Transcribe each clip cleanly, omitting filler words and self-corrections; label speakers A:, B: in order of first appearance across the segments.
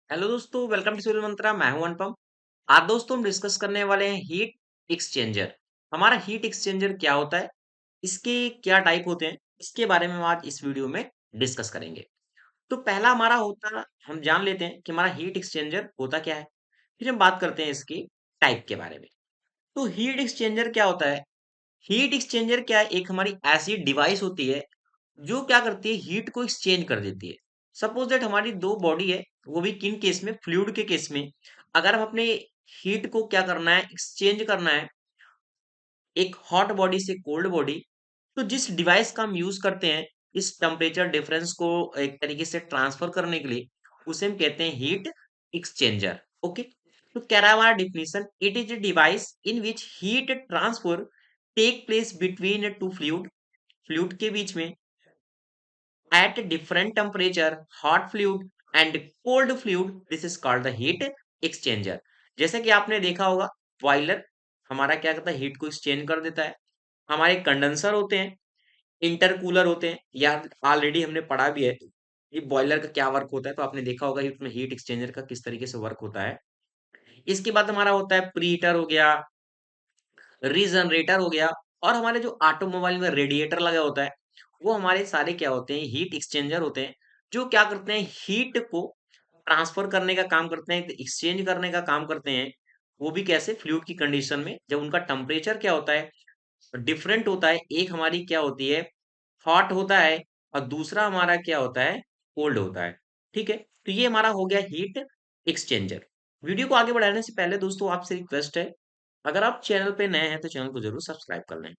A: Hello दोस्तों, welcome to civil मंत्रा। मैं हूं अनुपम। आज दोस्तों हम डिस्कस करने वाले हैं हीट एक्सचेंजर। हमारा हीट एक्सचेंजर क्या होता है, इसके क्या टाइप होते हैं, इसके बारे में हम आज इस वीडियो में डिस्कस करेंगे। तो पहला हमारा होता, हम जान लेते हैं कि हमारा हीट एक्सचेंजर होता क्या है। फिर हम बात करते हैं इसकी टाइप के बारे में। तो हीट एक्सचेंजर क्या होता है? हीट एक्सचेंजर क्या है? एक हमारी ऐसी डिवाइस होती है जो क्या करती है, हीट को एक्सचेंज कर देती है। सपोज दैट हमारी दो बॉडी है, वो भी किन केस में, फ्लूइड के केस में। अगर हम अपने हीट को क्या करना है, एक्सचेंज करना है एक हॉट बॉडी से कोल्ड बॉडी, तो जिस डिवाइस का हम यूज करते हैं इस टेम्परेचर डिफरेंस को एक तरीके से ट्रांसफर करने के लिए, उसे हम कहते हैं हीट एक्सचेंजर। ओके, तो कह रहा है हमारा definition, it is a device in which heat transfer take place between two fluid, fluid के बीच में at different temperature, hot fluid and cold fluid, this is called the heat exchanger। जैसे कि आपने देखा होगा, बॉयलर हमारा क्या करता है, हीट को एक्सचेंज कर देता है। हमारे कंडेंसर होते हैं, इंटरकूलर होते हैं, या ऑलरेडी हमने पढ़ा भी है ये बॉयलर का क्या वर्क होता है, तो आपने देखा होगा इसमें हीट एक्सचेंजर का किस तरीके से वर्क होता है। इसके बाद हमारा होता है प्री हीटर हो गया, रीजनरेटर हो गया, और हमारे जो ऑटोमोबाइल में रेडिएटर लगा होता है, वो हमारे सारे क्या होते हैं, हीट एक्सचेंजर होते हैं। जो क्या करते हैं, हीट को ट्रांसफर करने का काम करते हैं, एक्सचेंज करने का काम करते हैं। वो भी कैसे, फ्लूइड की कंडीशन में जब उनका टेम्परेचर क्या होता है, डिफरेंट होता है। एक हमारी क्या होती है, हॉट होता है, और दूसरा हमारा क्या होता है, कोल्ड होता है। ठीक है, तो ये हमारा हो गया हीट एक्सचेंजर। वीडियो को आगे बढ़ाने से पहले दोस्तों आपसे रिक्वेस्ट है, अगर आप चैनल पे नए हैं तो चैनल को जरूर सब्सक्राइब कर लें।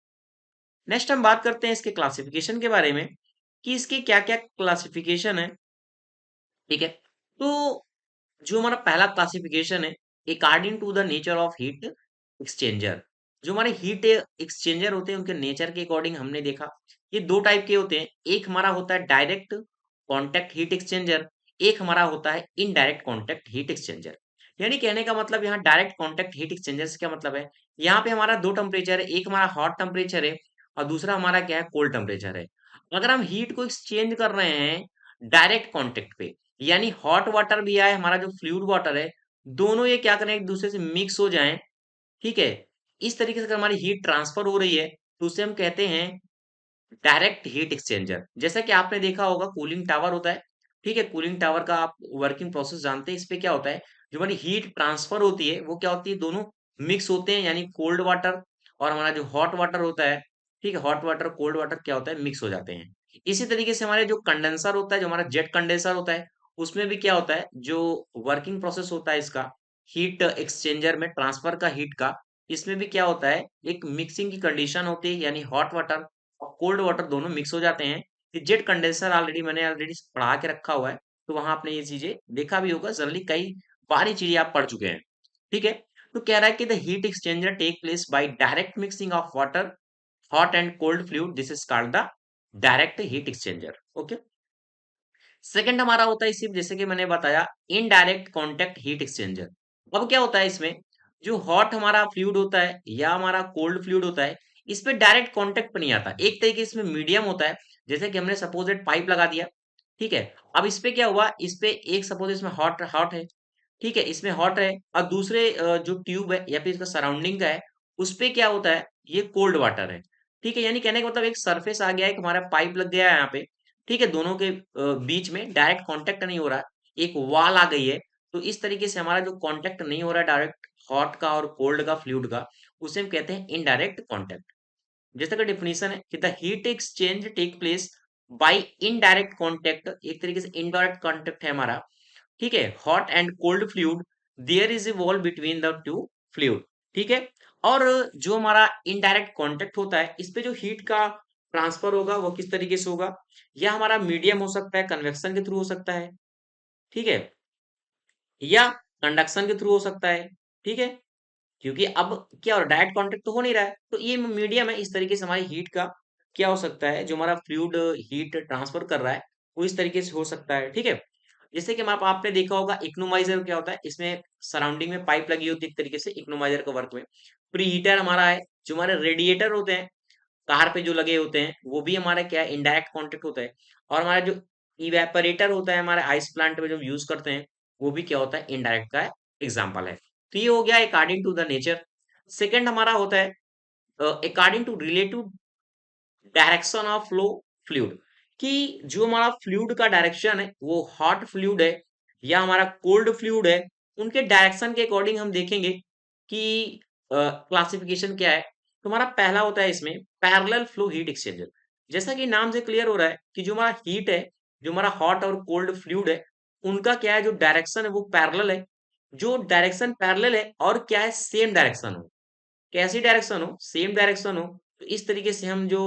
A: नेक्स्ट हम बात करते हैं इसके क्लासिफिकेशन के बारे में, कि इसके क्या क्या क्लासिफिकेशन है। ठीक है, तो जो हमारा पहला क्लासिफिकेशन है, according to the nature of heat exchanger. जो हमारे हीट एक्सचेंजर होते हैं उनके नेचर के अकॉर्डिंग हमने देखा, ये दो टाइप के होते हैं। एक हमारा होता है डायरेक्ट कॉन्टैक्ट हीट एक्सचेंजर, एक हमारा होता है इनडायरेक्ट कॉन्टैक्ट हीट एक्सचेंजर। यानी कहने का मतलब, यहाँ डायरेक्ट कॉन्टैक्ट हीट एक्सचेंजर से क्या मतलब है, यहाँ पे हमारा दो टेम्परेचर है, एक हमारा हॉट टेम्परेचर है और दूसरा हमारा क्या है, कोल्ड टेम्परेचर है। अगर हम हीट को एक्सचेंज कर रहे हैं डायरेक्ट कॉन्टैक्ट पे, यानी हॉट वाटर भी आए, हमारा जो फ्लूइड वाटर है, दोनों ये क्या करें, एक दूसरे से मिक्स हो जाएं। ठीक है, इस तरीके से अगर हमारी हीट ट्रांसफर हो रही है तो उसे हम कहते हैं डायरेक्ट हीट एक्सचेंजर। जैसा कि आपने देखा होगा, कूलिंग टावर होता है। ठीक है, कूलिंग टावर का आप वर्किंग प्रोसेस जानते हैं। इस पे क्या होता है, जो हमारी हीट ट्रांसफर होती है वो क्या होती है, दोनों मिक्स होते हैं, यानी कोल्ड वाटर और हमारा जो हॉट वाटर होता है, ठीक है, हॉट वाटर कोल्ड वाटर क्या होता है, मिक्स हो जाते हैं। इसी तरीके से हमारे जो कंडेंसर होता है, जो हमारा जेट कंडेंसर होता है, उसमें भी क्या होता है, जो वर्किंग प्रोसेस होता है इसका, हीट एक्सचेंजर में ट्रांसफर का हीट का, इसमें भी क्या होता है, एक मिक्सिंग की कंडीशन होती है, यानी हॉट वाटर और कोल्ड वाटर दोनों मिक्स हो जाते हैं। ये जेट कंडेंसर ऑलरेडी मैंने ऑलरेडी पढ़ा के रखा हुआ है, तो वहां आपने ये चीजें देखा भी होगा, जनरली कई बार ये चीजें आप पढ़ चुके हैं। ठीक है, तो कह रहा है कि the heat exchanger take place by direct mixing of water, hot and cold fluid, this is called the direct heat exchanger. Okay, second हमारा होता है इसी, जैसे कि मैंने बताया, इनडायरेक्ट कॉन्टैक्ट हीट एक्सचेंजर। अब क्या होता है इसमें, जो हॉट हमारा फ्लूइड होता है या हमारा कोल्ड फ्लूइड होता है, इस पे डायरेक्ट कांटेक्ट पे नहीं आता। एक तरीके से इसमें मीडियम होता है, जैसे कि हमने सपोज एक पाइप लगा दिया। ठीक है, अब इस पे क्या हुआ, इस पे एक सपोज इसमें हॉट हॉट है, ठीक है, इसमें हॉट है, और दूसरे जो ट्यूब है या फिर इसका सराउंडिंग का है, उस पे क्या होता है, ये कोल्ड वाटर है। ठीक है, यानी कहने का मतलब एक सरफेस आ गया है, एक हमारा पाइप लग गया है यहाँ पे। ठीक है, दोनों के बीच में डायरेक्ट कांटेक्ट नहीं हो रहा, एक वॉल आ गई है। तो इस तरीके से हमारा जो कांटेक्ट नहीं हो रहा डायरेक्ट हॉट का और कोल्ड का फ्लूइड का, उसे हम कहते हैं इनडायरेक्ट कांटेक्ट। जैसे का डेफिनेशन है कि the heat exchange take place by indirect contact, एक तरीके से इनडायरेक्ट कांटेक्ट है हमारा। ठीक है, hot and cold fluid, there is a wall between the two fluid. ठीक है, और जो हमारा इनडायरेक्ट कांटेक्ट होता है, इस पे जो हीट का ट्रांसफर होगा वो किस तरीके से होगा, या हमारा मीडियम हो सकता है, कन्वेक्शन के थ्रू हो सकता है। ठीक है, या कंडक्शन के थ्रू हो सकता है। ठीक है, क्योंकि अब क्या हो रहा है, डायरेक्ट कांटेक्ट तो हो नहीं रहा है, तो ये मीडियम है। इस तरीके से हमारी हीट का क्या हो सकता है, जो हमारा फ्लूइड हीट ट्रांसफर कर रहा है, वो इस तरीके से हो सकता है। ठीक है, जैसे कि आप आपने देखा होगा, इकोनोमाइजर क्या होता है, इसमें सराउंडिंग में पाइप लगी होती है, एक तरीके से इकोनोमाइजर का वर्क में। प्री हीटर हमारा है, जो हमारे रेडिएटर होते हैं कार पे जो लगे होते हैं, वो भी हमारा क्या है, इनडायरेक्ट कांटेक्ट होता है। और हमारा जो इवेपोरेटर होता है हमारे आइस प्लांट में जो यूज करते हैं, वो भी क्या होता है, इनडायरेक्ट का एग्जाम्पल है। तो ये हो गया according to the nature. Second हमारा होता है according to relative direction of flow fluid, कि जो हमारा फ्लूइड का डायरेक्शन है वो हॉट फ्लूइड है या हमारा कोल्ड फ्लूइड है, उनके डायरेक्शन के अकॉर्डिंग हम देखेंगे कि क्लासिफिकेशन क्या है। तो हमारा पहला होता है इसमें पैरेलल फ्लो हीट एक्सचेंजर। जैसा कि नाम से क्लियर हो रहा है कि जो हमारा हीट है, जो हमारा हॉट और कोल्ड फ्लूइड है, उनका क्या है, जो डायरेक्शन है वो पैरेलल है। जो डायरेक्शन पैरेलल है और क्या है, सेम डायरेक्शन हो। कैसी डायरेक्शन हो, सेम डायरेक्शन हो। तो इस तरीके से हम जो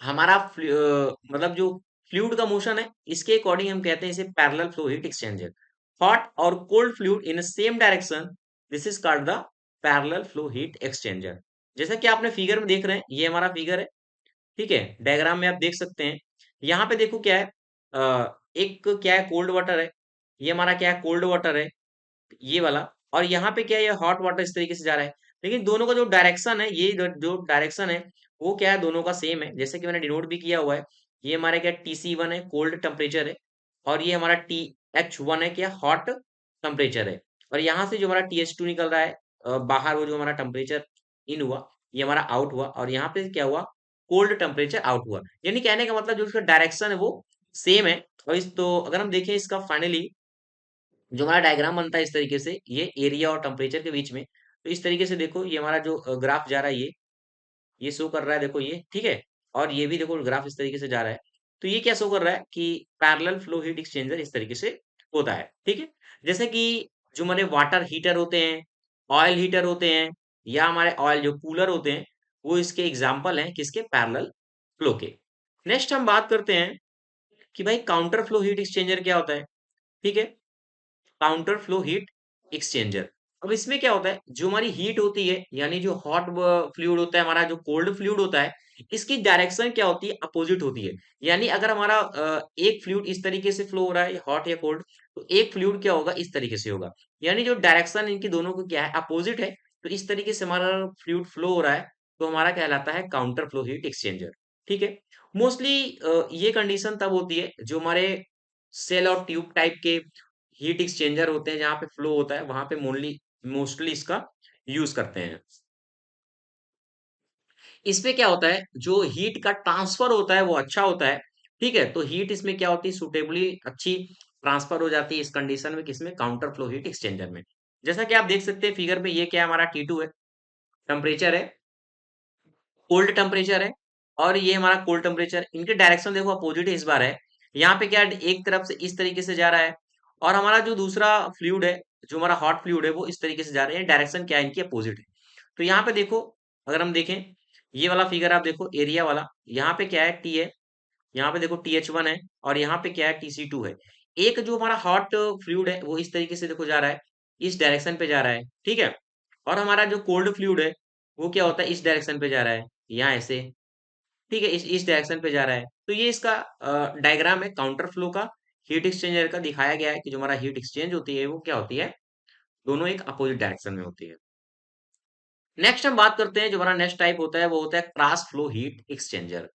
A: हमारा मतलब जो फ्लूइड का मोशन है, इसके अकॉर्डिंग हम कहते हैं इसे parallel flow heat exchanger. Hot और cold fluid in same direction, this is called the parallel flow heat exchanger. जैसा कि आपने फिगर में देख रहे हैं, ये हमारा फिगर है, ठीक है, डायग्राम में आप देख सकते हैं। यहाँ पे देखो क्या है, एक क्या है, कोल्ड वाटर है, ये हमारा क्या है, कोल्ड वाटर है, ये वाला। और यहाँ पे क्या है, ये हॉट वाटर इस तरीके से जा रहा है। लेकिन दोनों का जो डायरेक्शन है, ये जो डायरेक्शन है वो क्या है, दोनों का सेम है, जैसे कि मैंने डिनोट भी किया हुआ है। ये हमारे क्या, TC1 है, कोल्ड टेम्परेचर है, और ये हमारा TH1 है, क्या, हॉट टेम्परेचर है। और यहाँ से जो हमारा TH2 निकल रहा है बाहर, वो जो हमारा टेम्परेचर इन हुआ, ये हमारा आउट हुआ, और यहाँ पे क्या हुआ, कोल्ड टेम्परेचर आउट हुआ। यानी कहने का मतलब जो उसका डायरेक्शन है वो सेम है। और इस तो अगर हम देखें इसका फाइनली जो हमारा डायग्राम बनता है इस तरीके से, ये एरिया और टेम्परेचर के बीच में। तो इस तरीके से देखो, ये हमारा जो ग्राफ जा रहा है, ये शो कर रहा है, देखो ये, ठीक है। और ये भी देखो ग्राफ इस तरीके से जा रहा है। तो ये क्या शो कर रहा है कि पैरेलल फ्लो हीट एक्सचेंजर इस तरीके से होता है, ठीक है। जैसे कि जो हमारे वाटर हीटर होते हैं, ऑयल हीटर होते हैं, या हमारे ऑयल जो कूलर होते हैं, वो इसके एग्जाम्पल हैं किसके, पैरेलल फ्लो के। नेक्स्ट हम बात करते हैं कि भाई काउंटर फ्लो हीट एक्सचेंजर क्या होता है, ठीक है। काउंटर फ्लो हीट एक्सचेंजर, अब इसमें क्या होता है, जो हमारी हीट होती है, यानी जो हॉट फ्लूइड होता है, हमारा जो कोल्ड फ्लूइड होता है, इसकी डायरेक्शन क्या होती है, अपोजिट होती है। यानी अगर हमारा एक फ्लूइड इस तरीके से फ्लो हो रहा है, हॉट या कोल्ड, तो एक फ्लूइड क्या होगा, इस तरीके से होगा। यानी जो डायरेक्शन इनकी दोनों को क्या है, अपोजिट है। तो इस तरीके से हमारा फ्लूइड फ्लो हो रहा है, तो हमारा कहलाता है काउंटर फ्लो हीट एक्सचेंजर, ठीक है। मोस्टली ये कंडीशन तब होती है जो हमारे सेल और ट्यूब टाइप के हीट एक्सचेंजर होते हैं, जहाँ पे फ्लो होता है, वहां पे मोस्टली इसका यूज करते हैं। इसमें क्या होता है, जो हीट का ट्रांसफर होता है वो अच्छा होता है, ठीक है। तो हीट इसमें क्या होती है, सुटेबली अच्छी ट्रांसफर हो जाती है इस कंडीशन में, किसमें, काउंटर फ्लो हीट एक्सचेंजर में। जैसा कि आप देख सकते हैं फिगर में, ये क्या है, हमारा T2 है, टेम्परेचर है, कोल्ड टेम्परेचर है, और ये हमारा कोल्ड टेम्परेचर। इनके डायरेक्शन देखो अपोजिट इस बार है। यहाँ पे क्या है, एक तरफ से इस तरीके से जा रहा है, और हमारा जो दूसरा फ्लूइड है, जो हमारा हॉट फ्लूइड है, वो इस तरीके से जा रहा है। डायरेक्शन क्या है, इनकी अपोजिट है। तो यहाँ पे देखो, अगर हम देखें ये वाला फिगर, आप देखो एरिया वाला, यहाँ पे क्या है, टी है, यहाँ पे देखो TH1 है, और यहाँ पे क्या है, TC2 है। एक जो हमारा हॉट फ्लूइड है वो इस तरीके से देखो जा रहा है, इस डायरेक्शन पे जा रहा है, ठीक है। और हमारा जो कोल्ड फ्लूइड है वो क्या होता है, इस डायरेक्शन पे जा रहा है, यहाँ ऐसे, ठीक है, इस डायरेक्शन पे जा रहा है। तो ये इसका डायग्राम है काउंटर फ्लो का, हीट एक्सचेंजर का। दिखाया गया है कि जो हमारा हीट एक्सचेंज होती है वो क्या होती है, दोनों एक अपोजिट डायरेक्शन में होती है। नेक्स्ट हम बात करते हैं, जो हमारा नेक्स्ट टाइप होता है वो होता है cross flow heat exchanger.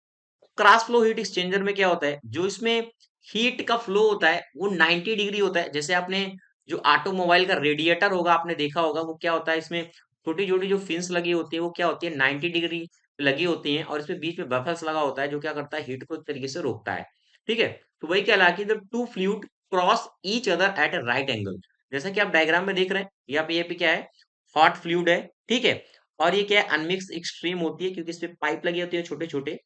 A: Cross flow heat exchanger में क्या होता है, जो इसमें हीट का फ्लो होता है वो 90 डिग्री होता है। जैसे आपने जो ऑटोमोबाइल का रेडिएटर होगा, आपने देखा होगा, वो क्या होता है, इसमें छोटी छोटी जो फिन्स लगी होती है वो क्या होती है, 90 डिग्री लगी होती हैं, और इसमें बीच में बफल्स लगा होता है, जो क्या करता है, हीट को एक तरीके से रोकता है, ठीक है। तो वही क्या कि the two fluid cross each other at a right angle. जैसा कि आप डायग्राम में देख रहे हैं, यहाँ पे ये पे क्या है, हॉट फ्लूइड है, ठीक है। और ये क्या है, अनमिक्स एक्सट्रीम होती है, क्योंकि इसमें पाइप लगी होती है छोटे छोटे,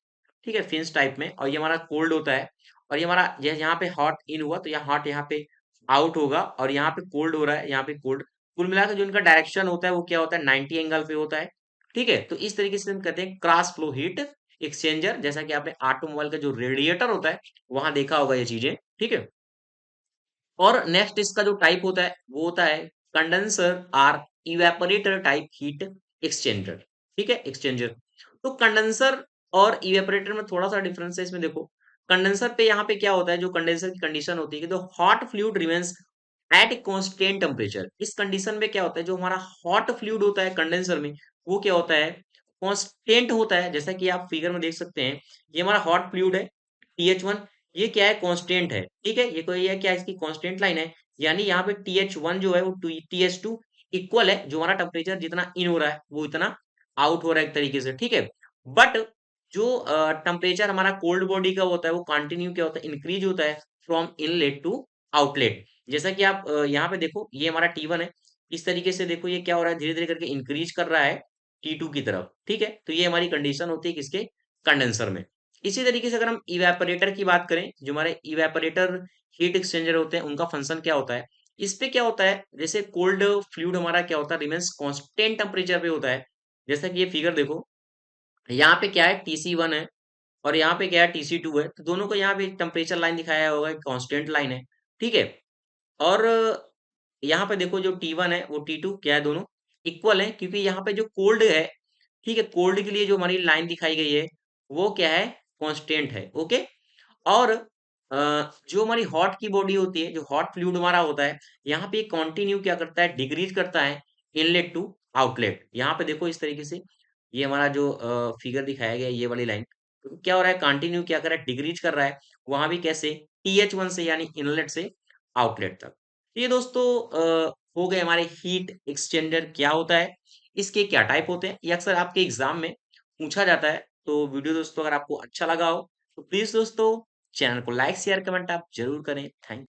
A: ठीक है, फिन्स टाइप में। और ये हमारा कोल्ड होता है, और ये हमारा यहाँ पे हॉट इन हुआ, तो यहाँ हॉट यहाँ पे आउट होगा, और यहाँ पे कोल्ड हो रहा है, यहाँ पे कोल्ड। कुल मिलाकर जो इनका डायरेक्शन होता है वो क्या होता है, 90 एंगल पे होता है, ठीक है। तो इस तरीके से हम कहते हैं क्रॉस फ्लो हीट एक्सचेंजर। जैसा कि आपने ऑटोमोबाइल का जो रेडिएटर होता है वहां देखा होगा ये चीजें, ठीक है। और नेक्स्ट इसका जो टाइप होता है वो होता है condenser or evaporator type heat exchanger, ठीक है, एक्सचेंजर। तो कंडेंसर और इवेपोरेटर में थोड़ा सा डिफरेंस है इसमें, देखो। कंडेंसर पे यहाँ पे क्या होता है, जो कंडेंसर की कंडीशन होती है कि the hot fluid remains at a constant temperature. इस कंडीशन में क्या होता है, जो हमारा हॉट फ्लूइड होता है कंडेंसर में, वो क्या होता है, कांस्टेंट होता है। जैसा कि आप फिगर में देख सकते हैं, ये हमारा हॉट फ्लूइड है, TH1, ये क्या है, कांस्टेंट है, ठीक है। ये कोई है क्या, इसकी कांस्टेंट लाइन है। यानी यहाँ पे TH1 जो है वो TH2 इक्वल है, जो हमारा टेम्परेचर जितना इन हो रहा है वो इतना आउट हो रहा है एक तरीके से, ठीक है। बट जो टेम्परेचर हमारा कोल्ड बॉडी का होता है वो कंटिन्यू क्या होता है, इंक्रीज होता है फ्रॉम इनलेट टू आउटलेट। जैसा कि आप यहाँ पे देखो, ये हमारा T1 है, इस तरीके से देखो ये क्या हो रहा है, धीरे धीरे करके इंक्रीज कर रहा है T2 की तरफ, ठीक है। तो ये हमारी कंडीशन होती है किसके, कंडेंसर में। इसी तरीके से अगर हम इवेपोरेटर की बात करें, जो हमारे इवेपोरेटर हीट एक्सचेंजर होते हैं, उनका फंक्शन क्या होता है, इस पे क्या होता है, जैसे कोल्ड फ्लूइड हमारा क्या होता है, रिमेन्स कांस्टेंट टेम्परेचर पे होता है। जैसा कि ये फिगर देखो, यहाँ पे क्या है, TC1 है और यहाँ पे क्या है, TC2 है। तो दोनों को यहाँ पे टेम्परेचर लाइन दिखाया होगा, कांस्टेंट लाइन है, ठीक है। और यहाँ पे देखो, जो T1 है वो T2 क्या है, दोनों इक्वल है, क्योंकि यहाँ पे जो कोल्ड है, ठीक है, कोल्ड के लिए जो हमारी लाइन दिखाई गई है वो क्या है, कांस्टेंट है, ओके। और जो हमारी हॉट की बॉडी होती है, जो हॉट फ्लूइड हमारा होता है, यहाँ पे कंटिन्यू क्या करता है, डिक्रीज करता है इनलेट टू आउटलेट। यहाँ पे देखो इस तरीके से, ये हमारा जो फिगर दिखाया गया है, ये वाली लाइन, तो क्या हो रहा है, कंटिन्यू क्या कर रहा है, डिक्रीज कर रहा है, वहां भी कैसे, TH1 से यानी इनलेट से आउटलेट तक। ये दोस्तों हो गए हमारे हीट एक्सचेंजर क्या होता है, इसके क्या टाइप होते हैं, ये अक्सर आपके एग्जाम में पूछा जाता है। तो वीडियो दोस्तों अगर आपको अच्छा लगा हो तो प्लीज दोस्तों चैनल को लाइक शेयर कमेंट आप जरूर करें। थैंक